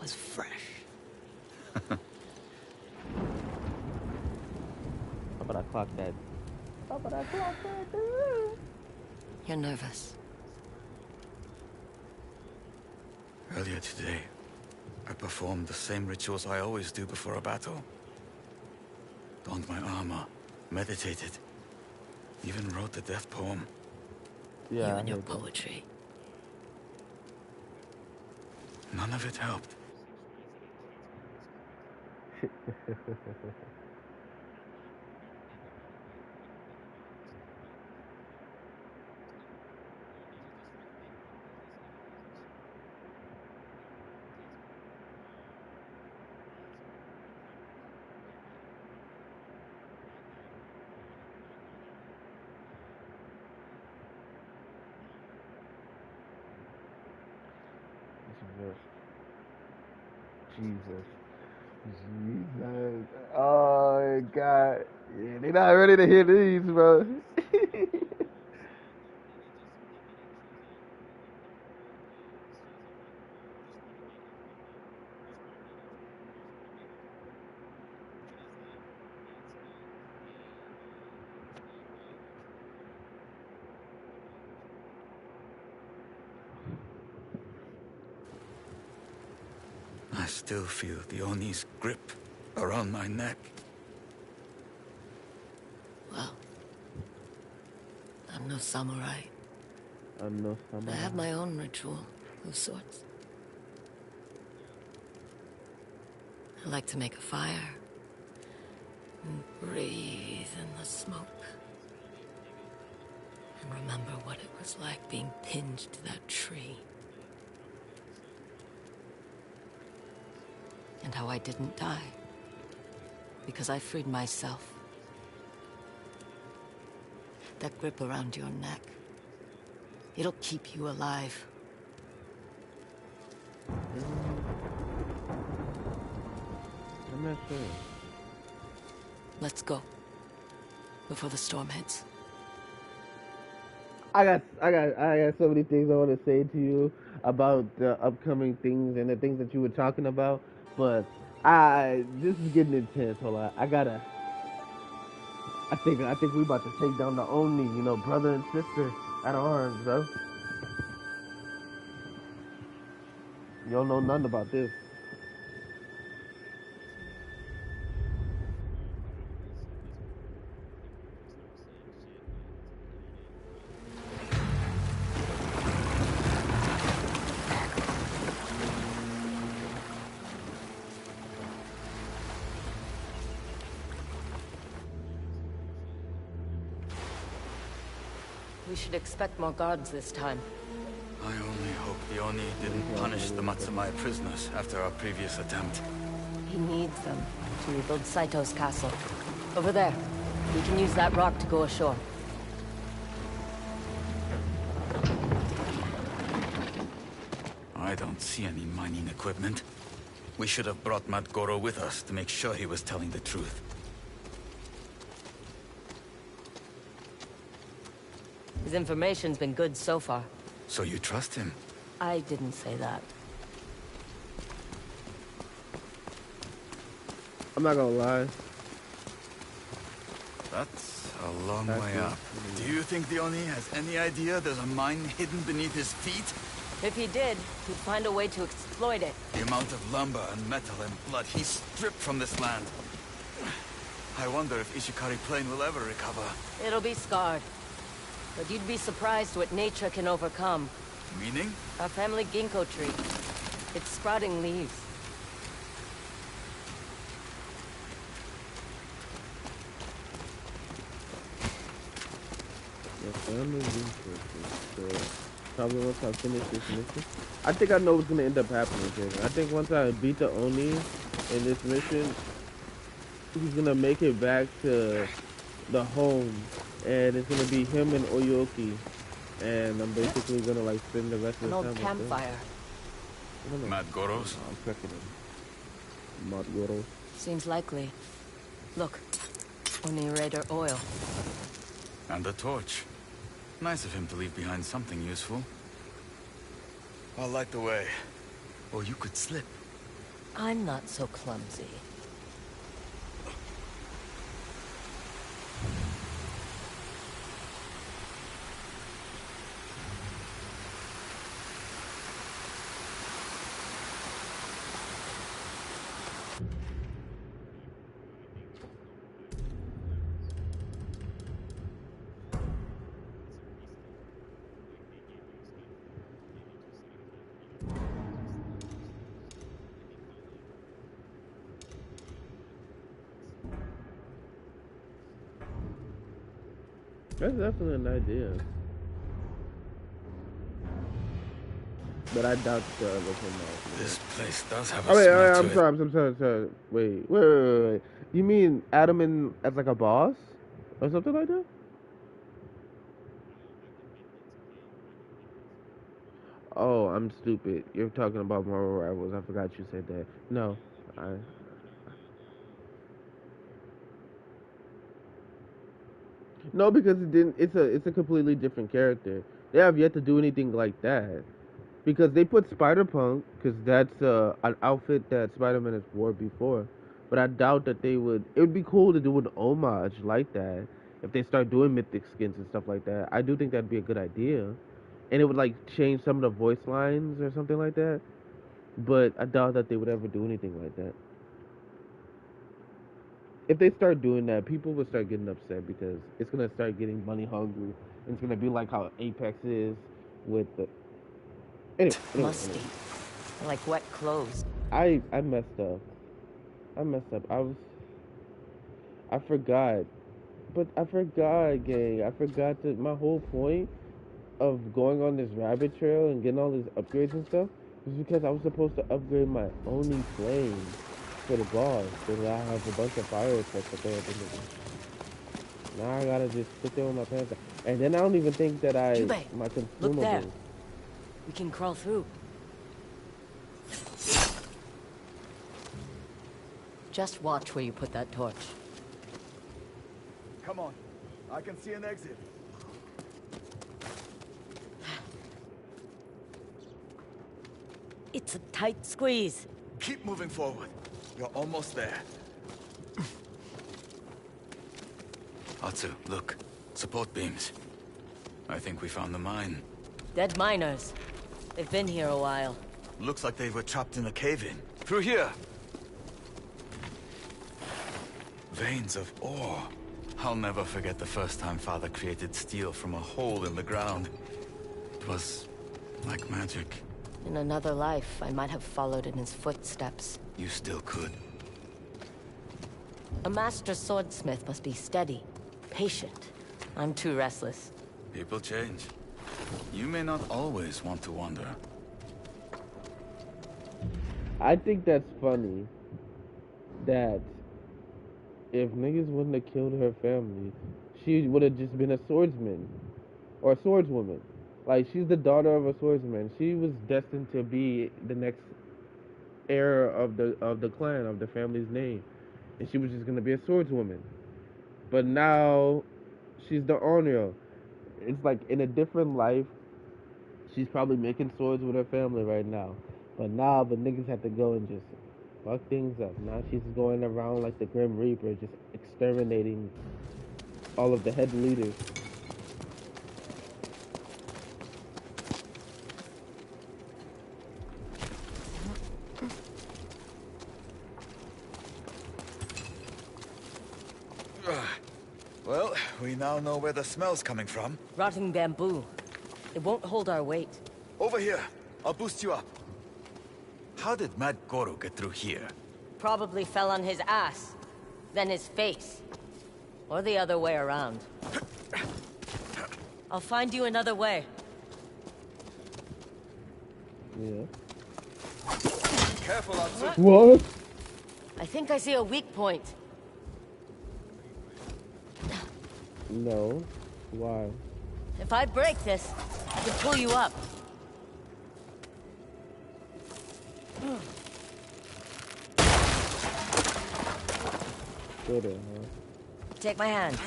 was fresh. How about I clock that? How about I clock that, dude? You're nervous. Earlier today, I performed the same rituals I always do before a battle. Donned my armor, meditated, even wrote the death poem. Yeah, you and your poetry. None of it helped. Jesus. Oh God. Yeah, they not ready to hear these, bro. I still feel the Oni's grip around my neck. Well, I'm no samurai. I'm no samurai. I have my own ritual of sorts. I like to make a fire and breathe in the smoke. And remember what it was like being pinned to that tree. And how I didn't die. Because I freed myself. That grip around your neck. It'll keep you alive. I'm not sure. Let's go. Before the storm hits. I got so many things I want to say to you about the upcoming things and the things that you were talking about, but this is getting intense. Hold on, I think we about to take down the Oni, brother and sister at arms, bro. You don't know nothing about this. We should expect more guards this time. I only hope the Oni didn't punish the Matsumai prisoners after our previous attempt. He needs them to rebuild Saito's castle. Over there. We can use that rock to go ashore. I don't see any mining equipment. We should have brought Madgoro with us to make sure he was telling the truth. His information's been good so far. So you trust him? I didn't say that. I'm not gonna lie. That's a long way up. Do you think the Oni has any idea there's a mine hidden beneath his feet? If he did, he'd find a way to exploit it. The amount of lumber and metal and blood he stripped from this land. I wonder if Ishikari Plain will ever recover. It'll be scarred. But you'd be surprised what nature can overcome. Meaning? Our family ginkgo tree. It's sprouting leaves. Your family so probably once I finish this mission. I think I know what's gonna end up happening here. I think once I beat the Oni in this mission, he's gonna make it back to the home, and it's gonna be him and Oyoki, and I'm basically gonna like spend the rest of the time. An old campfire. Madgoro's? I'm checking him. Madgoro. Seems likely. Look, Oni Raider oil. And the torch. Nice of him to leave behind something useful. I'll light the way. Or you could slip. I'm not so clumsy. That's definitely an idea. But I doubt the other one. This place does have a Oh wait, smell I'm to sorry, I'm sorry. Wait. You mean Adam in as like a boss? Or something like that? Oh, I'm stupid. You're talking about Marvel Rivals. I forgot you said that. No. I No, because it didn't it's a completely different character. They have yet to do anything like that. Because they put Spider-Punk, because that's an outfit that Spider-Man has wore before. But I doubt that they would. It would be cool to do an homage like that if they start doing mythic skins and stuff like that. I do think that'd be a good idea, and it would like change some of the voice lines or something like that. But I doubt that they would ever do anything like that. If they start doing that, people will start getting upset because it's gonna start getting money hungry. And it's gonna be like how Apex is with the. Musty. Like wet clothes. I messed up. I forgot. But I forgot, gang. I forgot that my whole point of going on this rabbit trail and getting all these upgrades and stuff was because I was supposed to upgrade my Oni flame for the boss. So that I have a bunch of fire effects up there at the end. Now I gotta just sit there with my pants on. And then I don't even think that my consumables. Look there. We can crawl through. Just watch where you put that torch. Come on. I can see an exit. It's a tight squeeze. Keep moving forward. You're almost there. Atsu, look. Support beams. I think we found the mine. Dead miners. They've been here a while. Looks like they were trapped in a cave-in. Through here! Veins of ore. I'll never forget the first time Father created steel from a hole in the ground. It was like magic. In another life, I might have followed in his footsteps. You still could. A master swordsmith must be steady, patient. I'm too restless. People change. You may not always want to wander. I think that's funny that if niggas wouldn't have killed her family, she would have just been a swordsman or a swordswoman. Like, she's the daughter of a swordsman. She was destined to be the next heir of the clan, of the family's name, and she was just gonna be a swordswoman. But now she's the owner. It's like in a different life, she's probably making swords with her family right now. But now the niggas have to go and just fuck things up. Now she's going around like the Grim Reaper, just exterminating all of the head leaders. Well, we now know where the smell's coming from. Rotting bamboo. It won't hold our weight. Over here. I'll boost you up. How did Mad Goro get through here? Probably fell on his ass, then his face. Or the other way around. I'll find you another way. Yeah. Careful, Atsu. What? I think I see a weak point. No. Why? If I break this, I can pull you up. Shoulda, huh? Take my hand.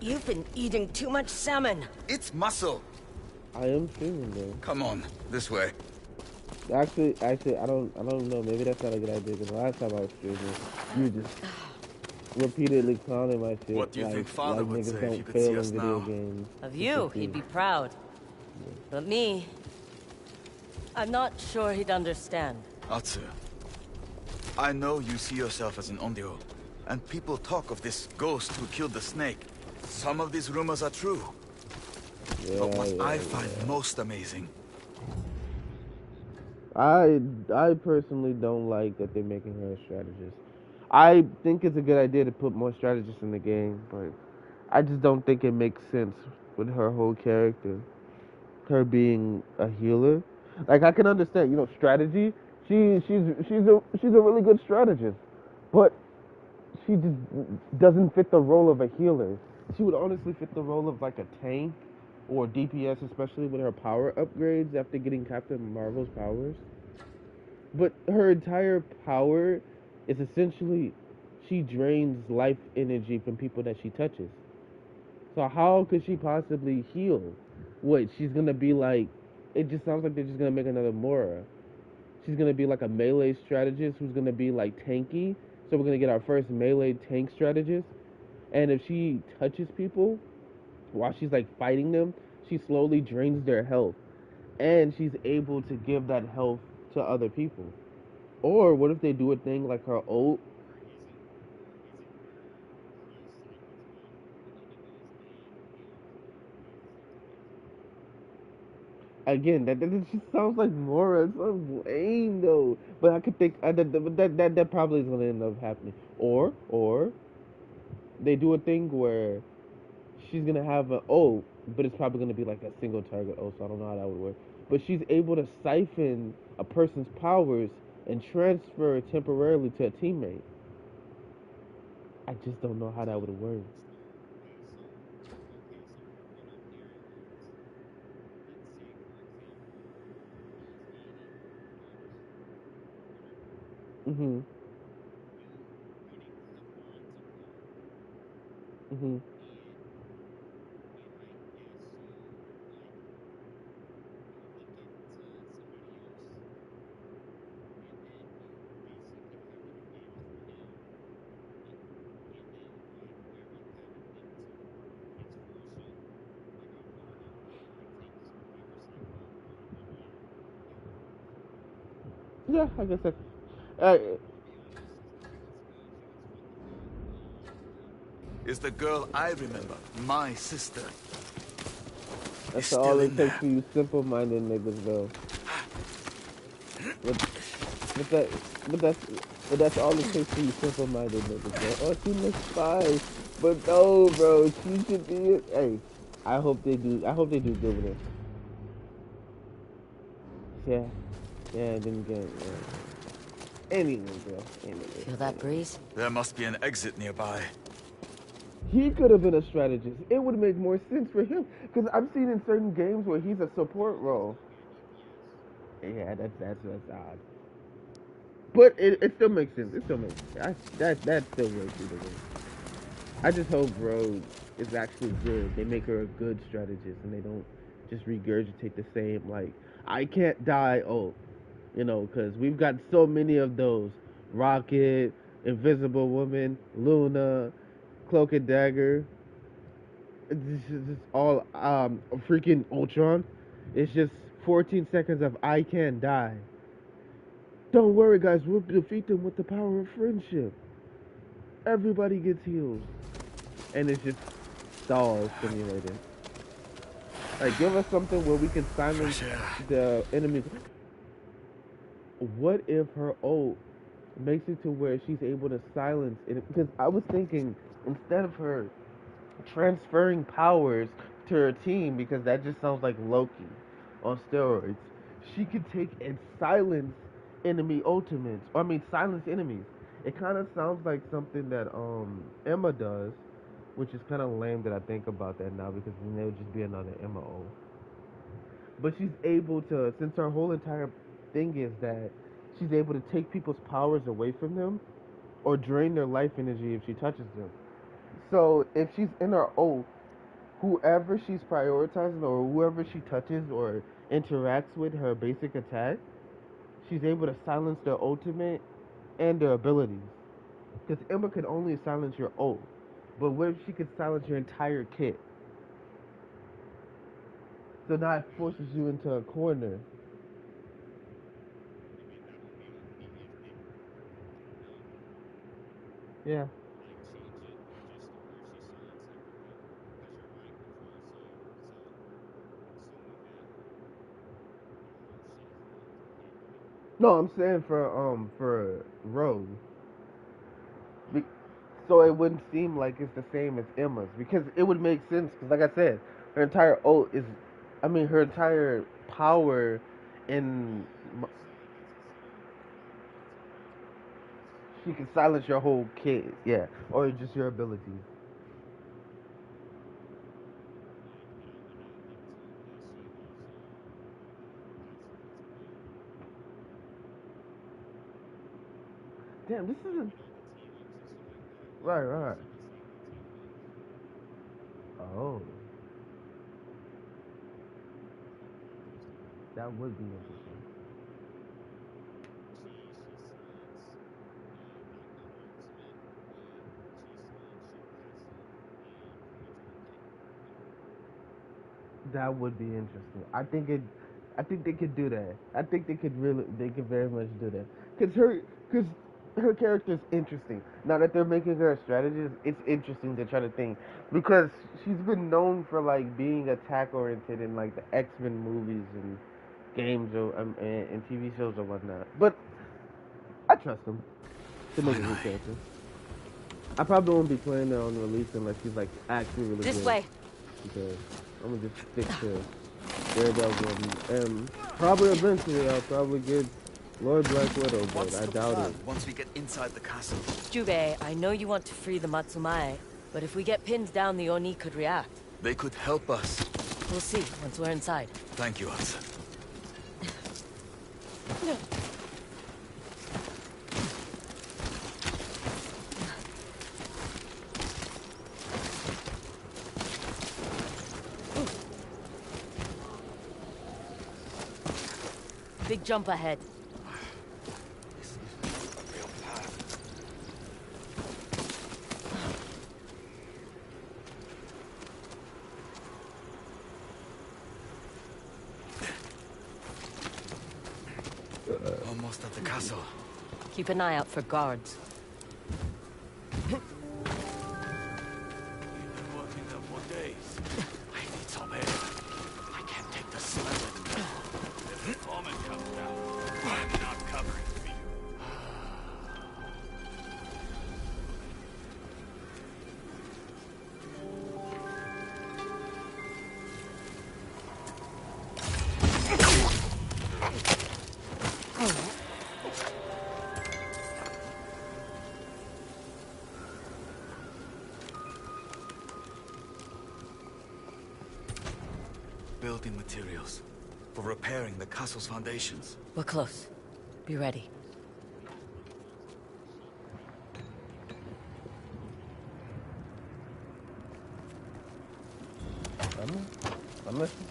You've been eating too much salmon. It's muscle. I am feeling though. Come on, this way. Actually, I don't know. Maybe that's not a good idea. Because last time I was streaming, you were just repeatedly clowning my What shit, do you think Father like would niggas say if you don't could see fail us in video now? games. Of To you, he'd succeed. be proud. But me, I'm not sure he'd understand. Atsu, I know you see yourself as an Onryo, and people talk of this ghost who killed the snake. Some of these rumors are true. But Yeah, what yeah, I find yeah. most amazing, I personally don't like that they're making her a strategist. I think it's a good idea to put more strategists in the game, but I just don't think it makes sense with her whole character. Her being a healer. Like I can understand, strategy. She's a really good strategist, but she just doesn't fit the role of a healer. She would honestly fit the role of like a tank or DPS, especially with her power upgrades after getting Captain Marvel's powers. But her entire power is essentially she drains life energy from people that she touches. So how could she possibly heal? What, she's gonna be like, it just sounds like they're just gonna make another Mora. She's gonna be like a melee strategist who's gonna be like tanky. So we're gonna get our first melee tank strategist. And if she touches people while she's like fighting them, she slowly drains their health. And she's able to give that health to other people. Or what if they do a thing like her ult? Again, that just sounds like Mora. It sounds lame though. But I could think that probably is gonna end up happening. Or they do a thing where she's gonna have an ult, but it's probably gonna be like a single target ult. So I don't know how that would work. But she's able to siphon a person's powers and transfer it temporarily to a teammate. I just don't know how that would work. Mhm. Mhm. Yeah, I guess that. Uh, is the girl I remember, my sister, is that's all still it in takes there. for you simple-minded niggas, though. But, but that, but that's, but that's all it takes for you simple-minded niggas, bro. Oh, she looks fine, but no, bro, she should be. Hey, I hope they do. I hope they do good with her. Yeah, yeah. Then again, yeah. Anyway, bro. Anyway, Feel that anyway. breeze? There must be an exit nearby. He could have been a strategist. It would make more sense for him because I've seen in certain games where he's a support role. Yeah, that's odd. But it still makes sense. It still makes that still works either way. I just hope Rogue is actually good. They make her a good strategist and they don't just regurgitate the same like I can't die. Oh, because we've got so many of those. Rocket, Invisible Woman, Luna, Cloak and Dagger. It's just all freaking Ultron. It's just 14 seconds of I can't die. Don't worry, guys. We'll defeat them with the power of friendship. Everybody gets healed, and it's just stall simulated. Like, give us something where we can silence Fresh air. the enemies. What if her ult makes it to where she's able to silence it? Because I was thinking instead of her transferring powers to her team, because that just sounds like Loki on steroids, she could take and silence enemy ultimates. Or, I mean, silence enemies. It kind of sounds like something that Emma does, which is kind of lame that I think about that now because then it would just be another Emma ult. But she's able to, since her whole entire thing is that she's able to take people's powers away from them or drain their life energy if she touches them. So if she's in her ult, whoever she's prioritizing or whoever she touches or interacts with her basic attack, she's able to silence their ultimate and their abilities. Because Emma could only silence your ult. But what if she could silence your entire kit? So now it forces you into a corner. Yeah. No, I'm saying for Rose. Be- So it wouldn't seem like it's the same as Emma's because it would make sense. Because like I said, her entire ult is, I mean, her entire power in she can silence your whole kit, yeah, or just your abilities. Damn, this isn't right. Oh, that would be interesting. That would be interesting. I think they could do that. I think they could very much do that. Cause her character is interesting. Now that they're making her a strategist, it's interesting to try to think because she's been known for like being attack oriented in like the X-Men movies and games or and TV shows or whatnot. But I trust them to make a good Finally. character. I probably won't be playing her on release unless she's like actually really This good. way. Because I'm gonna just stick to Daredevil and probably eventually I'll probably get Lord Black Widow, but What's I the doubt plan it. once we get inside the castle? Jubei, I know you want to free the Matsumae, but if we get pinned down, the Oni could react. They could help us. We'll see once we're inside. Thank you, Atsu. Big jump ahead. This is not a real path. Almost at the castle. Keep an eye out for guards. We've been working there for days. I need some air. I can't take the smell anymore. If the foreman comes down, I'm not covering for you. Building materials for repairing the castle's foundations. We're close. Be ready. I'm listening.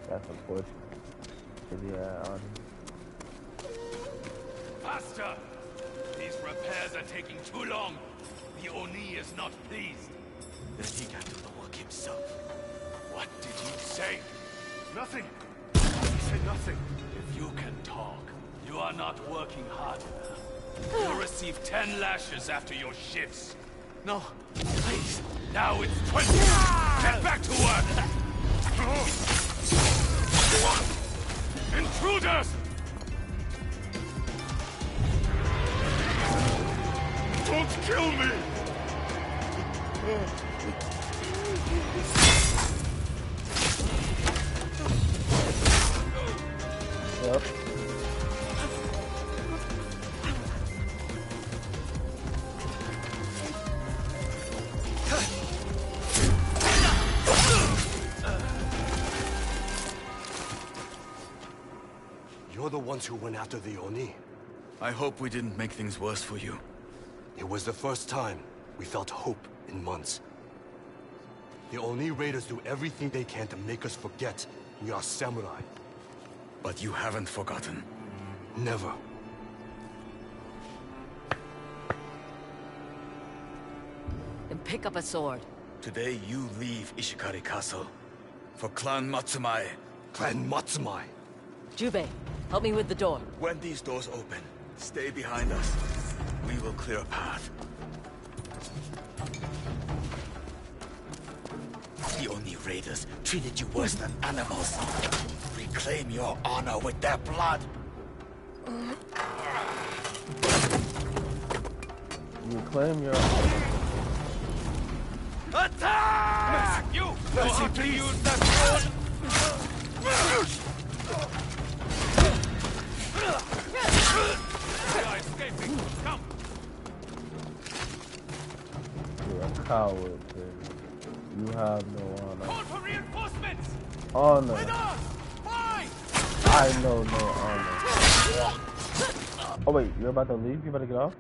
That's unfortunate. 'Cause, yeah, Faster! These repairs are taking too long. The Oni is not pleased. Then he can do the work himself. What did you say? Nothing. He said nothing. If you can talk, you are not working hard enough. You'll receive 10 lashes after your shifts. No, please. Now it's 20. Get back to work! Intruders! Don't kill me! yep. You're the ones who went after the Oni. I hope we didn't make things worse for you. It was the first time we felt hope in months. The Oni raiders do everything they can to make us forget we are samurai. But you haven't forgotten. Never. Then pick up a sword. Today you leave Ishikari Castle for Clan Matsumai. Clan Matsumai. Jubei, help me with the door. When these doors open, stay behind us. We will clear a path. The Oni raiders treated you worse than animals. Reclaim your honor with their blood. You claim your... Attack! You! Mercy, please! Use that sword! They are escaping! Come! You're a coward, baby. You have no honor. Call for reinforcements! Honor. With us! Fight! I know no honor. Oh wait, you're about to leave? You better get off?